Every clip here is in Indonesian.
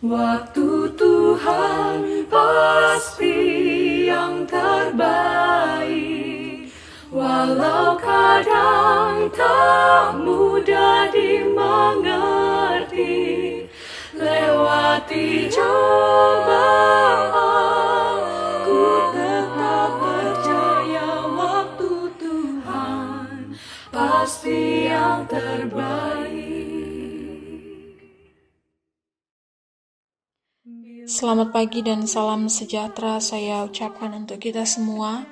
Waktu Tuhan pasti yang terbaik, walau kadang tak mudah dimengerti. Lewati cobaan, ku tetap percaya waktu Tuhan pasti yang terbaik. Selamat pagi dan salam sejahtera saya ucapkan untuk kita semua.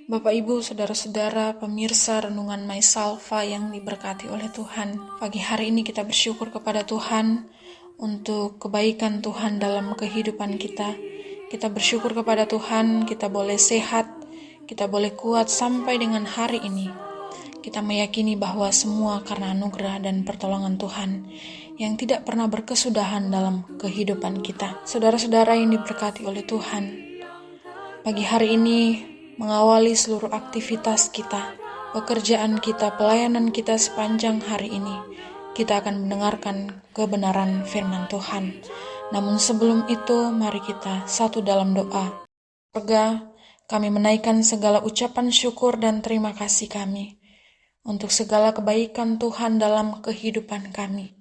Bapak, Ibu, Saudara-saudara, pemirsa Renungan Maisalva yang diberkati oleh Tuhan. Pagi hari ini kita bersyukur kepada Tuhan untuk kebaikan Tuhan dalam kehidupan kita. Kita bersyukur kepada Tuhan, kita boleh sehat, kita boleh kuat sampai dengan hari ini. Kita meyakini bahwa semua karena anugerah dan pertolongan Tuhan yang tidak pernah berkesudahan dalam kehidupan kita. Saudara-saudara yang diberkati oleh Tuhan, pagi hari ini mengawali seluruh aktivitas kita, pekerjaan kita, pelayanan kita sepanjang hari ini, kita akan mendengarkan kebenaran firman Tuhan. Namun sebelum itu, mari kita satu dalam doa. Surga, kami menaikkan segala ucapan syukur dan terima kasih kami untuk segala kebaikan Tuhan dalam kehidupan kami.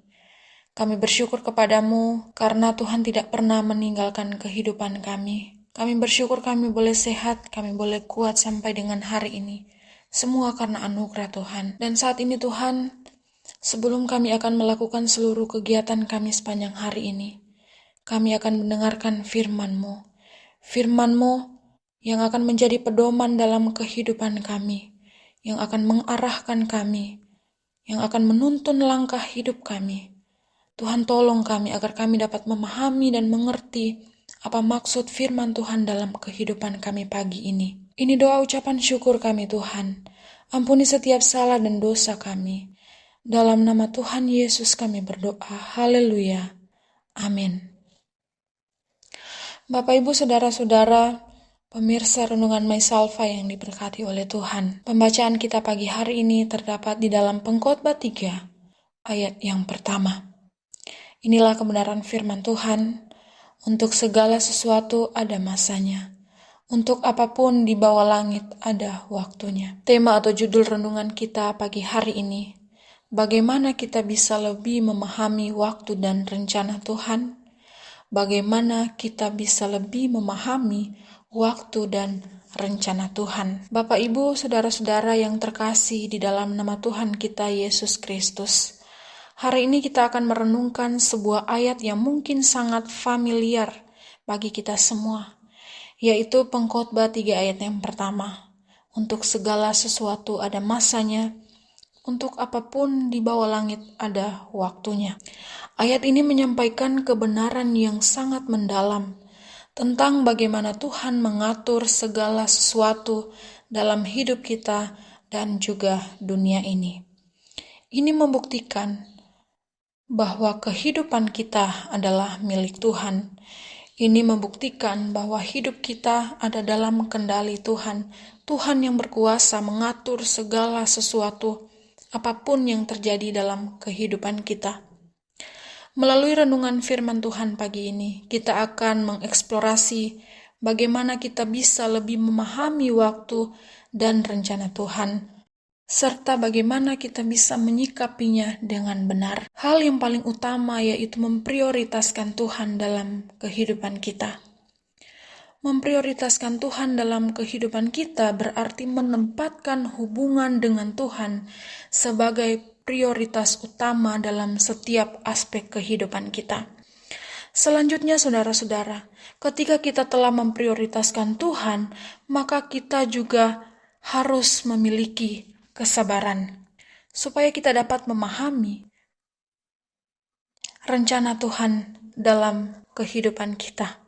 Kami bersyukur kepadamu karena Tuhan tidak pernah meninggalkan kehidupan kami. Kami bersyukur kami boleh sehat, kami boleh kuat sampai dengan hari ini. Semua karena anugerah Tuhan. Dan saat ini Tuhan, sebelum kami akan melakukan seluruh kegiatan kami sepanjang hari ini, kami akan mendengarkan firman-Mu. Firman-Mu yang akan menjadi pedoman dalam kehidupan kami, yang akan mengarahkan kami, yang akan menuntun langkah hidup kami. Tuhan, tolong kami agar kami dapat memahami dan mengerti apa maksud firman Tuhan dalam kehidupan kami pagi ini. Ini doa ucapan syukur kami Tuhan. Ampuni setiap salah dan dosa kami. Dalam nama Tuhan Yesus kami berdoa. Haleluya. Amin. Bapak, Ibu, Saudara-saudara, pemirsa Renungan Maisalva yang diberkati oleh Tuhan. Pembacaan kita pagi hari ini terdapat di dalam Pengkhotbah 3 ayat yang pertama. Inilah kebenaran firman Tuhan, untuk segala sesuatu ada masanya, untuk apapun di bawah langit ada waktunya. Tema atau judul renungan kita pagi hari ini, bagaimana kita bisa lebih memahami waktu dan rencana Tuhan? Bagaimana kita bisa lebih memahami waktu dan rencana Tuhan? Bapak, Ibu, Saudara-saudara yang terkasih di dalam nama Tuhan kita Yesus Kristus, hari ini kita akan merenungkan sebuah ayat yang mungkin sangat familiar bagi kita semua, yaitu Pengkhotbah 3 ayat yang pertama. Untuk segala sesuatu ada masanya, untuk apapun di bawah langit ada waktunya. Ayat ini menyampaikan kebenaran yang sangat mendalam tentang bagaimana Tuhan mengatur segala sesuatu dalam hidup kita dan juga dunia ini. Ini membuktikan bahwa kehidupan kita adalah milik Tuhan. Ini membuktikan bahwa hidup kita ada dalam kendali Tuhan. Tuhan yang berkuasa mengatur segala sesuatu, apapun yang terjadi dalam kehidupan kita. Melalui renungan firman Tuhan pagi ini, kita akan mengeksplorasi bagaimana kita bisa lebih memahami waktu dan rencana Tuhan, serta bagaimana kita bisa menyikapinya dengan benar. Hal yang paling utama yaitu memprioritaskan Tuhan dalam kehidupan kita. Memprioritaskan Tuhan dalam kehidupan kita berarti menempatkan hubungan dengan Tuhan sebagai prioritas utama dalam setiap aspek kehidupan kita. Selanjutnya, saudara-saudara, ketika kita telah memprioritaskan Tuhan, maka kita juga harus memiliki kesabaran, supaya kita dapat memahami rencana Tuhan dalam kehidupan kita.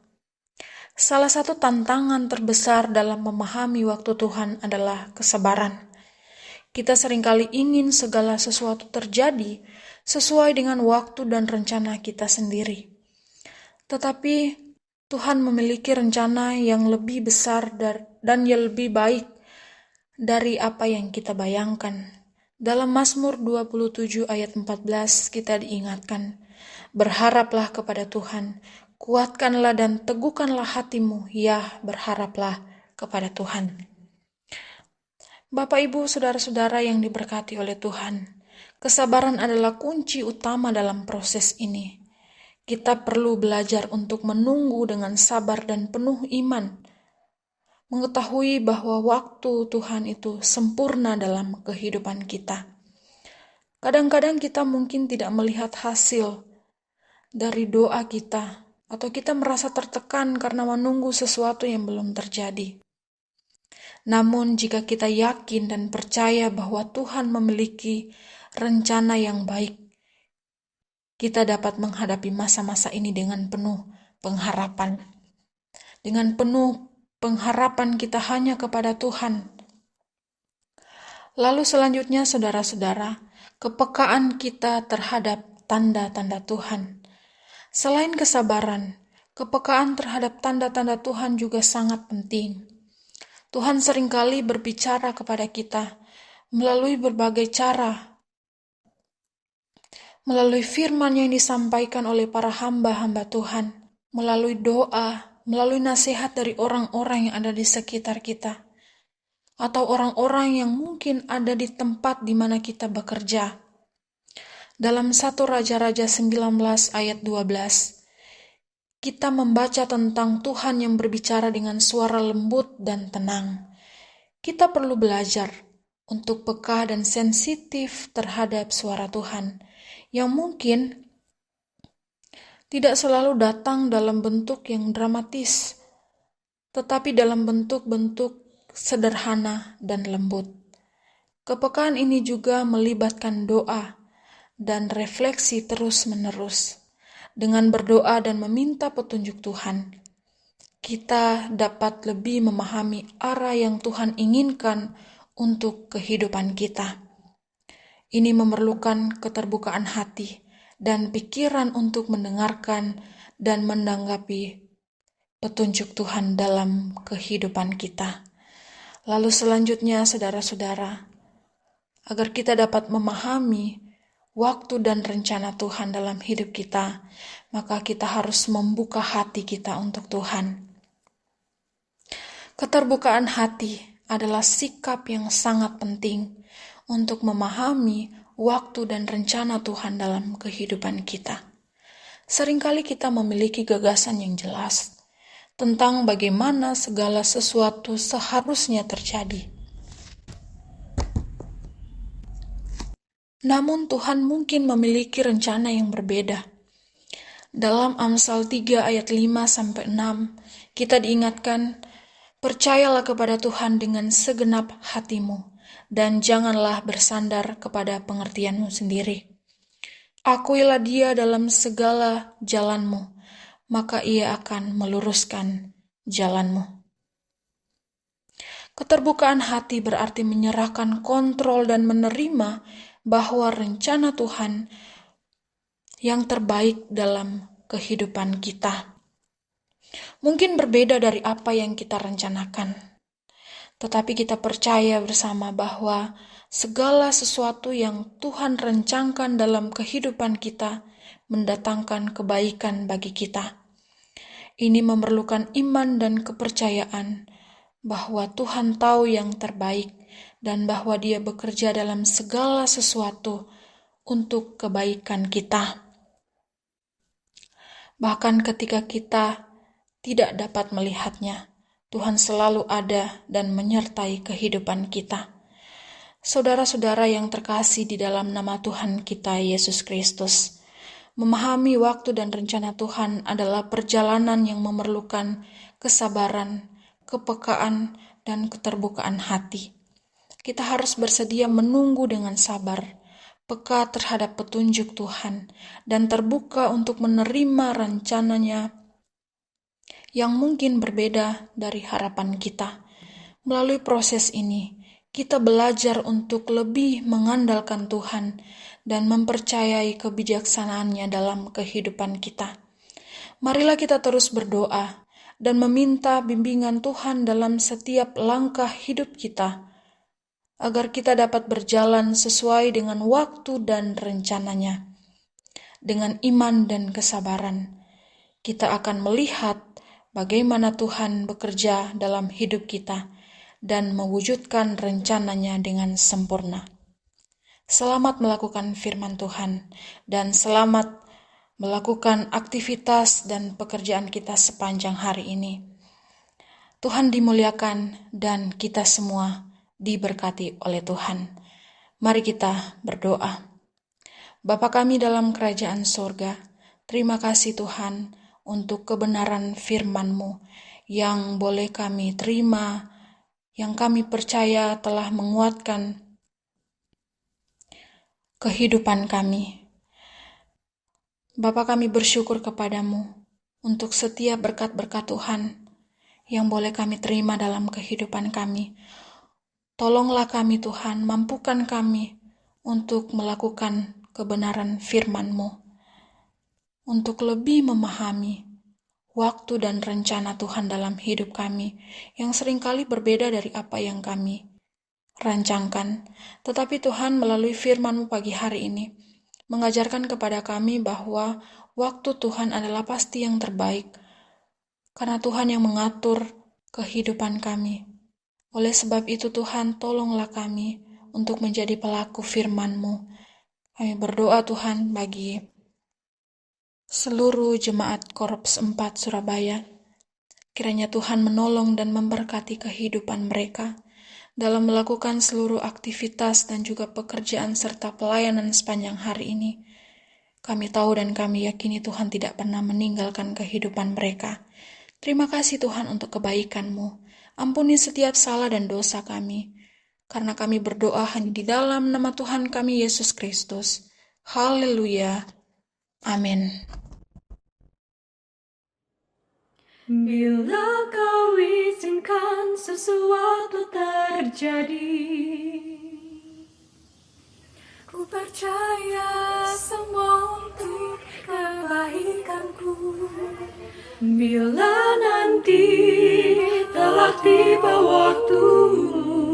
Salah satu tantangan terbesar dalam memahami waktu Tuhan adalah kesabaran. Kita seringkali ingin segala sesuatu terjadi sesuai dengan waktu dan rencana kita sendiri. Tetapi Tuhan memiliki rencana yang lebih besar dan yang lebih baik dari apa yang kita bayangkan. Dalam Mazmur 27 ayat 14 kita diingatkan, berharaplah kepada Tuhan, Kuatkanlah dan teguhkanlah hatimu, ya berharaplah kepada Tuhan. Bapak, Ibu, saudara-saudara yang diberkati oleh Tuhan, kesabaran adalah kunci utama dalam proses ini. Kita perlu belajar untuk menunggu dengan sabar dan penuh iman, mengetahui bahwa waktu Tuhan itu sempurna dalam kehidupan kita. Kadang-kadang kita mungkin tidak melihat hasil dari doa kita, atau kita merasa tertekan karena menunggu sesuatu yang belum terjadi. Namun jika kita yakin dan percaya bahwa Tuhan memiliki rencana yang baik, kita dapat menghadapi masa-masa ini dengan penuh pengharapan. Dengan penuh pengharapan kita hanya kepada Tuhan. Lalu selanjutnya saudara-saudara, kepekaan kita terhadap tanda-tanda Tuhan. Selain kesabaran, kepekaan terhadap tanda-tanda Tuhan juga sangat penting. Tuhan seringkali berbicara kepada kita melalui berbagai cara, melalui firman yang disampaikan oleh para hamba-hamba Tuhan, melalui doa, melalui nasihat dari orang-orang yang ada di sekitar kita, atau orang-orang yang mungkin ada di tempat di mana kita bekerja. Dalam 1 Raja-Raja 19 ayat 12, kita membaca tentang Tuhan yang berbicara dengan suara lembut dan tenang. Kita perlu belajar untuk peka dan sensitif terhadap suara Tuhan, yang mungkin tidak selalu datang dalam bentuk yang dramatis, tetapi dalam bentuk-bentuk sederhana dan lembut. Kepekaan ini juga melibatkan doa dan refleksi terus-menerus. Dengan berdoa dan meminta petunjuk Tuhan, kita dapat lebih memahami arah yang Tuhan inginkan untuk kehidupan kita. Ini memerlukan keterbukaan hati dan pikiran untuk mendengarkan dan menanggapi petunjuk Tuhan dalam kehidupan kita. Lalu selanjutnya saudara-saudara, agar kita dapat memahami waktu dan rencana Tuhan dalam hidup kita, maka kita harus membuka hati kita untuk Tuhan. Keterbukaan hati adalah sikap yang sangat penting untuk memahami waktu dan rencana Tuhan dalam kehidupan kita. Seringkali kita memiliki gagasan yang jelas tentang bagaimana segala sesuatu seharusnya terjadi. Namun Tuhan mungkin memiliki rencana yang berbeda. Dalam Amsal 3 ayat 5-6, kita diingatkan, percayalah kepada Tuhan dengan segenap hatimu, dan janganlah bersandar kepada pengertianmu sendiri. Akuilah Dia dalam segala jalanmu, maka Ia akan meluruskan jalanmu. Keterbukaan hati berarti menyerahkan kontrol dan menerima bahwa rencana Tuhan yang terbaik dalam kehidupan kita mungkin berbeda dari apa yang kita rencanakan. Tetapi kita percaya bersama bahwa segala sesuatu yang Tuhan rencangkan dalam kehidupan kita mendatangkan kebaikan bagi kita. Ini memerlukan iman dan kepercayaan bahwa Tuhan tahu yang terbaik dan bahwa Dia bekerja dalam segala sesuatu untuk kebaikan kita. Bahkan ketika kita tidak dapat melihatnya, Tuhan selalu ada dan menyertai kehidupan kita. Saudara-saudara yang terkasih di dalam nama Tuhan kita Yesus Kristus, memahami waktu dan rencana Tuhan adalah perjalanan yang memerlukan kesabaran, kepekaan, dan keterbukaan hati. Kita harus bersedia menunggu dengan sabar, peka terhadap petunjuk Tuhan, dan terbuka untuk menerima rencananya yang mungkin berbeda dari harapan kita. Melalui proses ini, kita belajar untuk lebih mengandalkan Tuhan dan mempercayai kebijaksanaannya dalam kehidupan kita. Marilah kita terus berdoa dan meminta bimbingan Tuhan dalam setiap langkah hidup kita, agar kita dapat berjalan sesuai dengan waktu dan rencananya. Dengan iman dan kesabaran, kita akan melihat bagaimana Tuhan bekerja dalam hidup kita dan mewujudkan rencananya dengan sempurna. Selamat melakukan firman Tuhan dan selamat melakukan aktivitas dan pekerjaan kita sepanjang hari ini. Tuhan dimuliakan dan kita semua diberkati oleh Tuhan. Mari kita berdoa. Bapa kami dalam kerajaan sorga, terima kasih Tuhan untuk kebenaran firman-Mu yang boleh kami terima, yang kami percaya telah menguatkan kehidupan kami. Bapa kami bersyukur kepadamu untuk setiap berkat-berkat Tuhan yang boleh kami terima dalam kehidupan kami. Tolonglah kami Tuhan, mampukan kami untuk melakukan kebenaran firman-Mu, untuk lebih memahami waktu dan rencana Tuhan dalam hidup kami yang seringkali berbeda dari apa yang kami rancangkan. Tetapi Tuhan melalui firman-Mu pagi hari ini mengajarkan kepada kami bahwa waktu Tuhan adalah pasti yang terbaik, karena Tuhan yang mengatur kehidupan kami. Oleh sebab itu Tuhan, tolonglah kami untuk menjadi pelaku firman-Mu. Kami berdoa Tuhan bagi seluruh jemaat Korps 4 Surabaya. Kiranya Tuhan menolong dan memberkati kehidupan mereka dalam melakukan seluruh aktivitas dan juga pekerjaan serta pelayanan sepanjang hari ini. Kami tahu dan kami yakini Tuhan tidak pernah meninggalkan kehidupan mereka. Terima kasih Tuhan untuk kebaikan-Mu. Ampuni setiap salah dan dosa kami, karena kami berdoa hanya di dalam nama Tuhan kami Yesus Kristus. Haleluya. Amin. Bila Kau izinkan sesuatu terjadi, ku percaya semua untuk kebaikanku. Bila nanti telah tiba waktumu,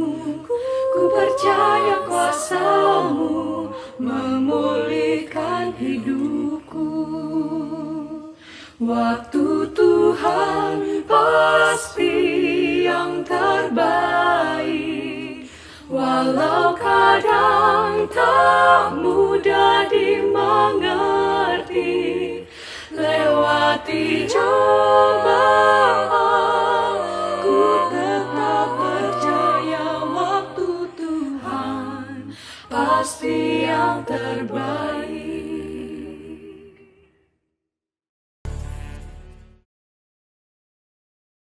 ku percaya kuasa-Mu memulihkan hidupku. Waktu Tuhan pasti yang terbaik, walau kadang tak mudah dimengerti. Lewati